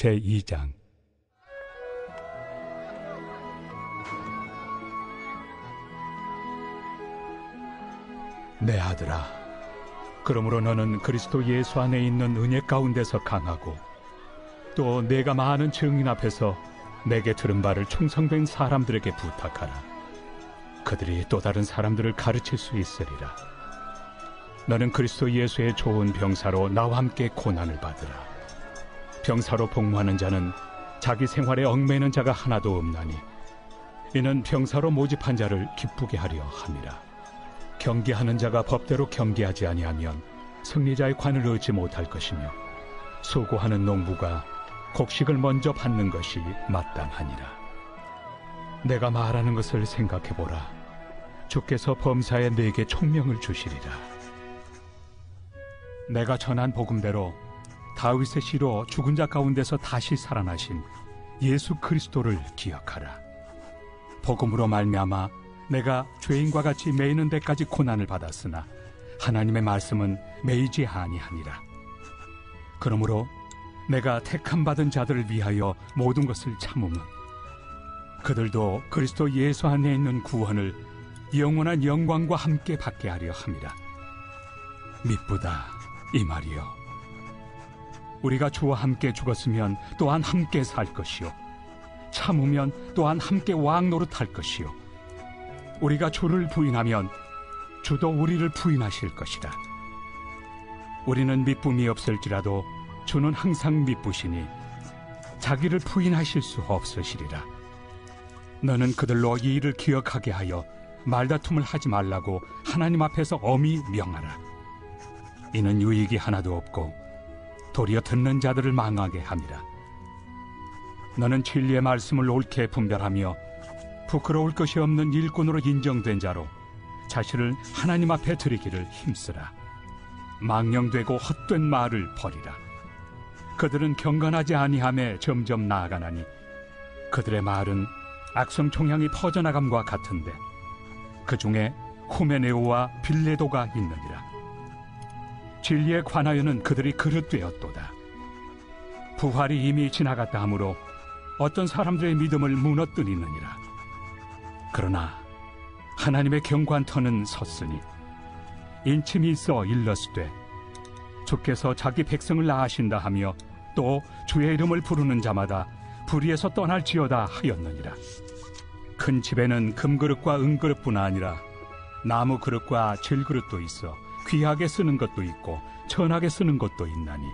제2장. 내 아들아, 그러므로 너는 그리스도 예수 안에 있는 은혜 가운데서 강하고, 또 내가 많은 증인 앞에서 내게 들은 바를 충성된 사람들에게 부탁하라. 그들이 또 다른 사람들을 가르칠 수 있으리라. 너는 그리스도 예수의 좋은 병사로 나와 함께 고난을 받으라. 병사로 복무하는 자는 자기 생활에 얽매이는 자가 하나도 없나니, 이는 병사로 모집한 자를 기쁘게 하려 함이라. 경계하는 자가 법대로 경계하지 아니하면 승리자의 관을 얻지 못할 것이며, 수고하는 농부가 곡식을 먼저 받는 것이 마땅하니라. 내가 말하는 것을 생각해보라. 주께서 범사에 내게 총명을 주시리라. 내가 전한 복음대로 다윗의 씨로 죽은 자 가운데서 다시 살아나신 예수 그리스도를 기억하라. 복음으로 말미암아 내가 죄인과 같이 매이는 데까지 고난을 받았으나 하나님의 말씀은 매이지 아니하니라. 그러므로 내가 택함 받은 자들을 위하여 모든 것을 참으면 그들도 그리스도 예수 안에 있는 구원을 영원한 영광과 함께 받게 하려 함이라. 미쁘다 이 말이요, 우리가 주와 함께 죽었으면 또한 함께 살 것이요, 참으면 또한 함께 왕 노릇할 것이요, 우리가 주를 부인하면 주도 우리를 부인하실 것이라. 우리는 미쁨이 없을지라도 주는 항상 미쁘시니 자기를 부인하실 수 없으시리라. 너는 그들로 이 일을 기억하게 하여 말다툼을 하지 말라고 하나님 앞에서 엄히 명하라. 이는 유익이 하나도 없고 도리어 듣는 자들을 망하게 함이라. 너는 진리의 말씀을 옳게 분별하며 부끄러울 것이 없는 일꾼으로 인정된 자로 자신을 하나님 앞에 드리기를 힘쓰라. 망령되고 헛된 말을 버리라. 그들은 경건하지 아니함에 점점 나아가나니 그들의 말은 악성 총향이 퍼져나감과 같은데 그 중에 후메네오와 빌레도가 있느니라. 진리에 관하여는 그들이 그릇되었도다. 부활이 이미 지나갔다 하므로 어떤 사람들의 믿음을 무너뜨리느니라. 그러나 하나님의 경관터는 섰으니 인침이 있어 일렀으되 주께서 자기 백성을 낳으신다 하며 또 주의 이름을 부르는 자마다 불의에서 떠날지어다 하였느니라. 큰 집에는 금그릇과 은그릇뿐 아니라 나무 그릇과 질그릇도 있어 귀하게 쓰는 것도 있고 천하게 쓰는 것도 있나니,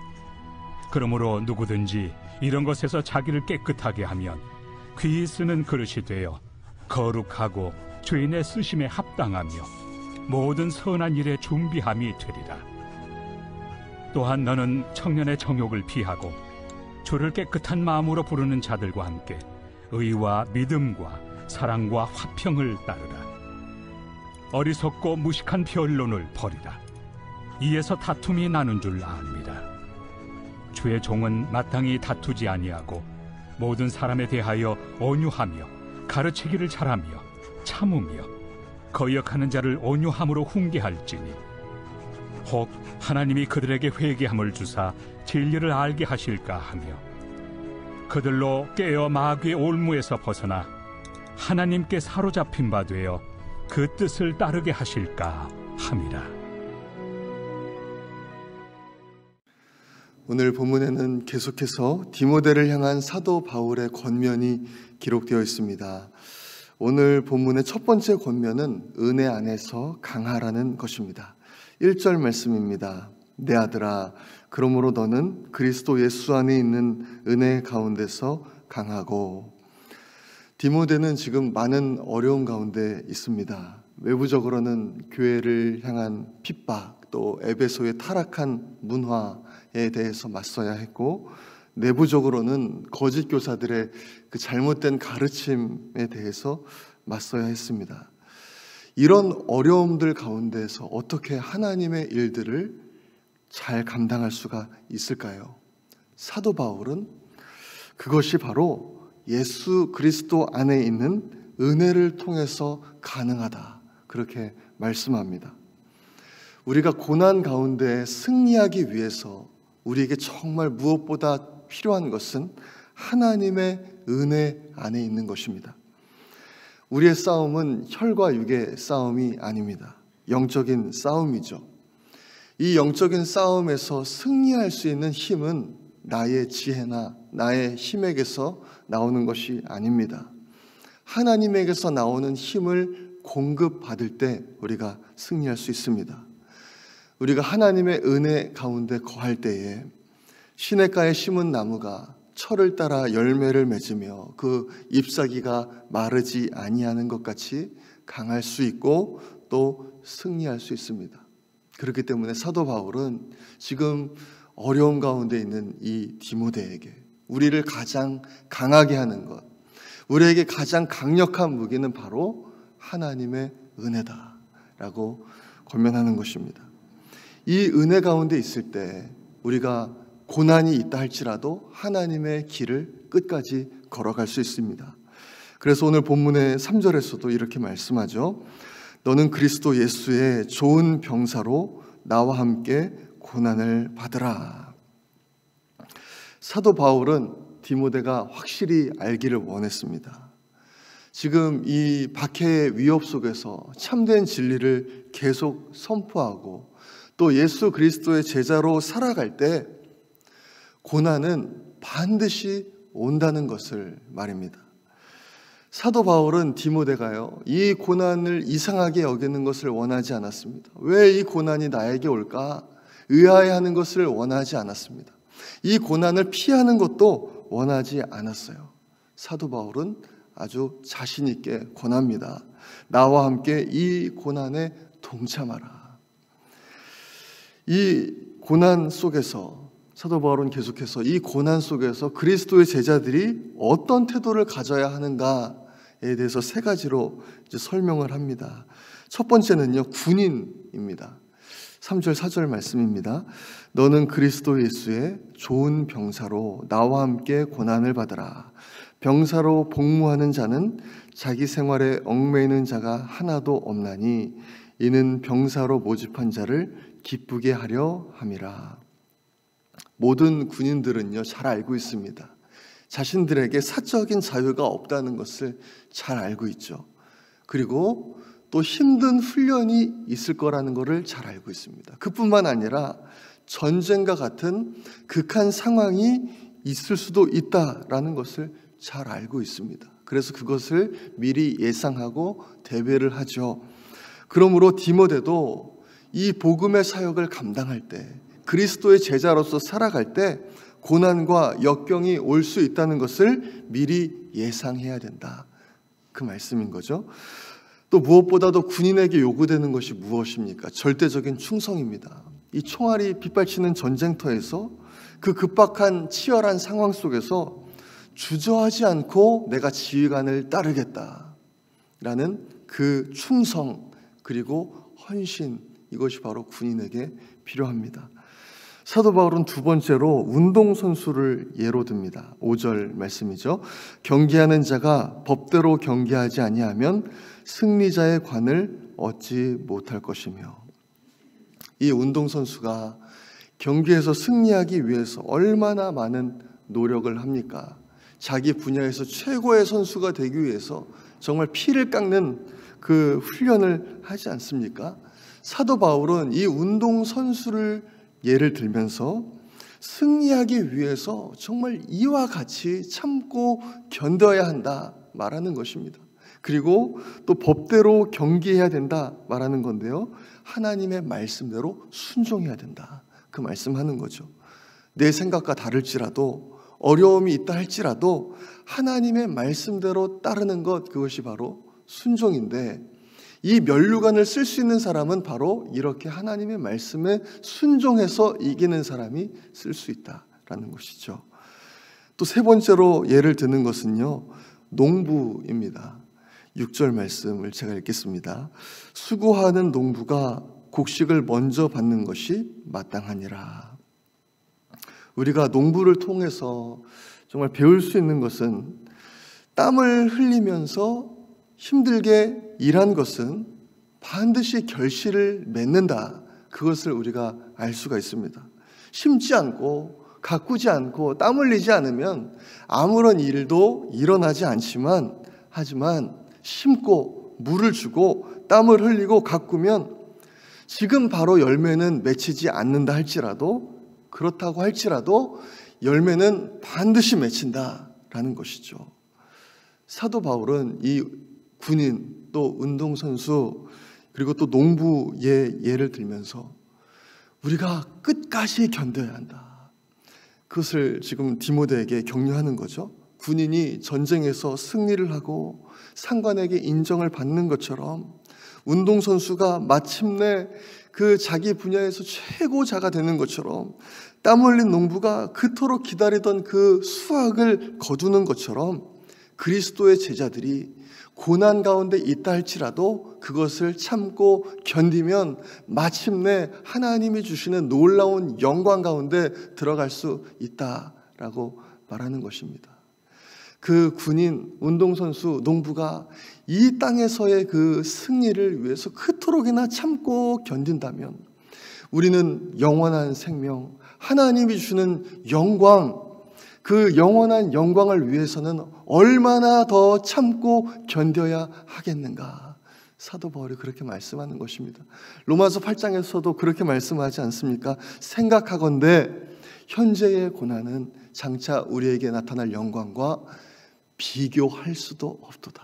그러므로 누구든지 이런 것에서 자기를 깨끗하게 하면 귀히 쓰는 그릇이 되어 거룩하고 주인의 쓰심에 합당하며 모든 선한 일에 준비함이 되리라. 또한 너는 청년의 정욕을 피하고 주를 깨끗한 마음으로 부르는 자들과 함께 의와 믿음과 사랑과 화평을 따르라. 어리석고 무식한 변론을 버리라. 이에서 다툼이 나는 줄 압니다. 주의 종은 마땅히 다투지 아니하고 모든 사람에 대하여 온유하며 가르치기를 잘하며 참으며 거역하는 자를 온유함으로 훈계할지니, 혹 하나님이 그들에게 회개함을 주사 진리를 알게 하실까 하며 그들로 깨어 마귀의 올무에서 벗어나 하나님께 사로잡힌 바 되어 그 뜻을 따르게 하실까 함이라. 오늘 본문에는 계속해서 디모데를 향한 사도 바울의 권면이 기록되어 있습니다. 오늘 본문의 첫 번째 권면은 은혜 안에서 강하라는 것입니다. 1절 말씀입니다. 내 아들아, 그러므로 너는 그리스도 예수 안에 있는 은혜 가운데서 강하고. 디모데는 지금 많은 어려움 가운데 있습니다. 외부적으로는 교회를 향한 핍박, 또 에베소의 타락한 문화에 대해서 맞서야 했고, 내부적으로는 거짓 교사들의 그 잘못된 가르침에 대해서 맞서야 했습니다. 이런 어려움들 가운데서 어떻게 하나님의 일들을 잘 감당할 수가 있을까요? 사도 바울은 그것이 바로 예수 그리스도 안에 있는 은혜를 통해서 가능하다, 그렇게 말씀합니다. 우리가 고난 가운데 승리하기 위해서 우리에게 정말 무엇보다 필요한 것은 하나님의 은혜 안에 있는 것입니다. 우리의 싸움은 혈과 육의 싸움이 아닙니다. 영적인 싸움이죠. 이 영적인 싸움에서 승리할 수 있는 힘은 나의 지혜나 나의 힘에게서 나오는 것이 아닙니다. 하나님에게서 나오는 힘을 공급받을 때 우리가 승리할 수 있습니다. 우리가 하나님의 은혜 가운데 거할 때에 시냇가에 심은 나무가 철을 따라 열매를 맺으며 그 잎사귀가 마르지 아니하는 것 같이 강할 수 있고 또 승리할 수 있습니다. 그렇기 때문에 사도 바울은 지금 어려움 가운데 있는 이 디모데에게 우리를 가장 강하게 하는 것, 우리에게 가장 강력한 무기는 바로 하나님의 은혜다라고 권면하는 것입니다. 이 은혜 가운데 있을 때 우리가 고난이 있다 할지라도 하나님의 길을 끝까지 걸어갈 수 있습니다. 그래서 오늘 본문의 3절에서도 이렇게 말씀하죠. 너는 그리스도 예수의 좋은 병사로 나와 함께 고난을 받으라. 사도 바울은 디모데가 확실히 알기를 원했습니다. 지금 이 박해의 위협 속에서 참된 진리를 계속 선포하고 또 예수 그리스도의 제자로 살아갈 때 고난은 반드시 온다는 것을 말입니다. 사도 바울은 디모데가요, 이 고난을 이상하게 여기는 것을 원하지 않았습니다. 왜 이 고난이 나에게 올까? 의아해하는 것을 원하지 않았습니다. 이 고난을 피하는 것도 원하지 않았어요. 사도 바울은 아주 자신 있게 권합니다. 나와 함께 이 고난에 동참하라. 이 고난 속에서 사도 바울은 계속해서 이 고난 속에서 그리스도의 제자들이 어떤 태도를 가져야 하는가에 대해서 세 가지로 이제 설명을 합니다. 첫 번째는요, 군인입니다. 3절 4절 말씀입니다. 너는 그리스도 예수의 좋은 병사로 나와 함께 고난을 받으라. 병사로 복무하는 자는 자기 생활에 얽매이는 자가 하나도 없나니 이는 병사로 모집한 자를 기쁘게 하려 함이라. 모든 군인들은요, 잘 알고 있습니다. 자신들에게 사적인 자유가 없다는 것을 잘 알고 있죠. 그리고 또 힘든 훈련이 있을 거라는 것을 잘 알고 있습니다. 그뿐만 아니라 전쟁과 같은 극한 상황이 있을 수도 있다라는 것을 잘 알고 있습니다. 그래서 그것을 미리 예상하고 대비를 하죠. 그러므로 디모데도 이 복음의 사역을 감당할 때, 그리스도의 제자로서 살아갈 때 고난과 역경이 올 수 있다는 것을 미리 예상해야 된다. 그 말씀인 거죠. 또 무엇보다도 군인에게 요구되는 것이 무엇입니까? 절대적인 충성입니다. 이 총알이 빗발치는 전쟁터에서 그 급박한 치열한 상황 속에서 주저하지 않고 내가 지휘관을 따르겠다라는 그 충성 그리고 헌신, 이것이 바로 군인에게 필요합니다. 사도 바울은 두 번째로 운동선수를 예로 듭니다. 5절 말씀이죠. 경기하는 자가 법대로 경기하지 아니하면 승리자의 관을 얻지 못할 것이며, 이 운동선수가 경기에서 승리하기 위해서 얼마나 많은 노력을 합니까? 자기 분야에서 최고의 선수가 되기 위해서 정말 피를 깎는 그 훈련을 하지 않습니까? 사도 바울은 이 운동선수를 예를 들면서 승리하기 위해서 정말 이와 같이 참고 견뎌야 한다 말하는 것입니다. 그리고 또 법대로 경기해야 된다 말하는 건데요, 하나님의 말씀대로 순종해야 된다, 그 말씀하는 거죠. 내 생각과 다를지라도, 어려움이 있다 할지라도 하나님의 말씀대로 따르는 것, 그것이 바로 순종인데, 이 면류관을 쓸 수 있는 사람은 바로 이렇게 하나님의 말씀에 순종해서 이기는 사람이 쓸 수 있다라는 것이죠. 또 세 번째로 예를 드는 것은요, 농부입니다. 6절 말씀을 제가 읽겠습니다. 수고하는 농부가 곡식을 먼저 받는 것이 마땅하니라. 우리가 농부를 통해서 정말 배울 수 있는 것은, 땀을 흘리면서 힘들게 일한 것은 반드시 결실을 맺는다, 그것을 우리가 알 수가 있습니다. 심지 않고 가꾸지 않고 땀 흘리지 않으면 아무런 일도 일어나지 않지만, 하지만 심고 물을 주고 땀을 흘리고 가꾸면 지금 바로 열매는 맺히지 않는다 할지라도, 그렇다고 할지라도 열매는 반드시 맺힌다라는 것이죠. 사도 바울은 이 군인, 또 운동선수, 그리고 또 농부의 예를 들면서 우리가 끝까지 견뎌야 한다, 그것을 지금 디모데에게 격려하는 거죠. 군인이 전쟁에서 승리를 하고 상관에게 인정을 받는 것처럼 운동선수가 마침내 그 자기 분야에서 최고자가 되는 것처럼, 땀 흘린 농부가 그토록 기다리던 그 수확을 거두는 것처럼 그리스도의 제자들이 고난 가운데 있다 할지라도 그것을 참고 견디면 마침내 하나님이 주시는 놀라운 영광 가운데 들어갈 수 있다라고 말하는 것입니다. 그 군인, 운동선수, 농부가 이 땅에서의 그 승리를 위해서 그토록이나 참고 견딘다면 우리는 영원한 생명, 하나님이 주는 영광, 그 영원한 영광을 위해서는 얼마나 더 참고 견뎌야 하겠는가. 사도 바울이 그렇게 말씀하는 것입니다. 로마서 8장에서도 그렇게 말씀하지 않습니까? 생각하건대 현재의 고난은 장차 우리에게 나타날 영광과 비교할 수도 없도다,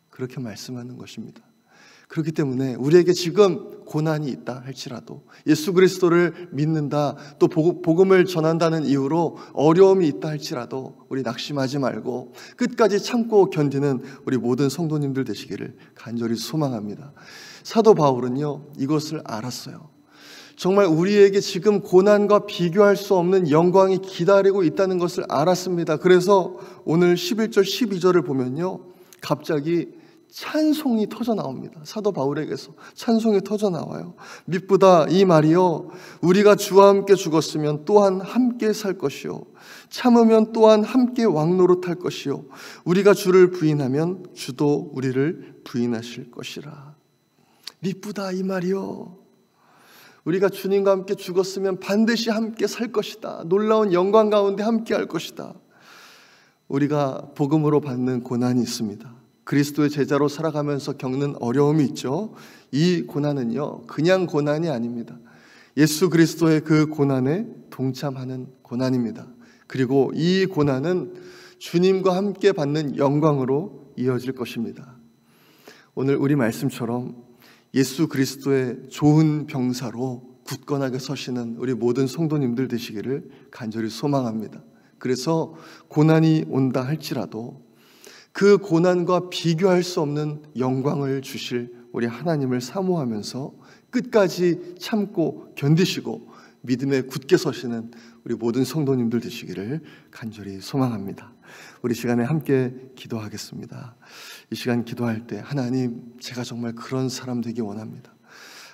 그렇게 말씀하는 것입니다. 그렇기 때문에 우리에게 지금 고난이 있다 할지라도, 예수 그리스도를 믿는다, 또 복음을 전한다는 이유로 어려움이 있다 할지라도 우리 낙심하지 말고 끝까지 참고 견디는 우리 모든 성도님들 되시기를 간절히 소망합니다. 사도 바울은요, 이것을 알았어요. 정말 우리에게 지금 고난과 비교할 수 없는 영광이 기다리고 있다는 것을 알았습니다. 그래서 오늘 11절 12절을 보면요, 갑자기 찬송이 터져 나옵니다. 사도 바울에게서 찬송이 터져 나와요. 밉보다 이 말이요, 우리가 주와 함께 죽었으면 또한 함께 살 것이요, 참으면 또한 함께 왕노릇할 것이요, 우리가 주를 부인하면 주도 우리를 부인하실 것이라. 밉보다 이 말이요, 우리가 주님과 함께 죽었으면 반드시 함께 살 것이다, 놀라운 영광 가운데 함께 할 것이다. 우리가 복음으로 받는 고난이 있습니다. 그리스도의 제자로 살아가면서 겪는 어려움이 있죠. 이 고난은요, 그냥 고난이 아닙니다. 예수 그리스도의 그 고난에 동참하는 고난입니다. 그리고 이 고난은 주님과 함께 받는 영광으로 이어질 것입니다. 오늘 우리 말씀처럼 예수 그리스도의 좋은 병사로 굳건하게 서시는 우리 모든 성도님들 되시기를 간절히 소망합니다. 그래서 고난이 온다 할지라도 그 고난과 비교할 수 없는 영광을 주실 우리 하나님을 사모하면서 끝까지 참고 견디시고 믿음에 굳게 서시는 우리 모든 성도님들 되시기를 간절히 소망합니다. 우리 시간에 함께 기도하겠습니다. 이 시간 기도할 때, 하나님, 제가 정말 그런 사람 되기 원합니다.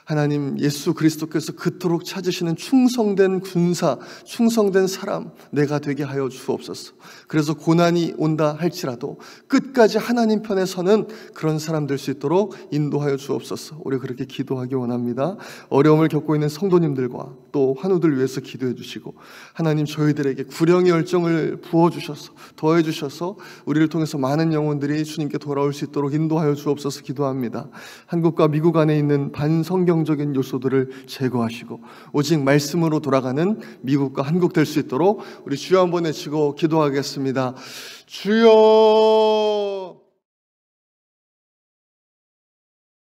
하나님, 예수 그리스도께서 그토록 찾으시는 충성된 군사, 충성된 사람 내가 되게 하여 주옵소서. 그래서 고난이 온다 할지라도 끝까지 하나님 편에 서는 그런 사람 될 수 있도록 인도하여 주옵소서. 우리 그렇게 기도하기 원합니다. 어려움을 겪고 있는 성도님들과 또 환우들 위해서 기도해 주시고, 하나님 저희들에게 구령의 열정을 부어주셔서 더해 주셔서 우리를 통해서 많은 영혼들이 주님께 돌아올 수 있도록 인도하여 주옵소서 기도합니다. 한국과 미국 안에 있는 반성경적인 요소들을 제거하시고 오직 말씀으로 돌아가는 미국과 한국 될 수 있도록 우리 주여 한번 외치고 기도하겠습니다. 주여.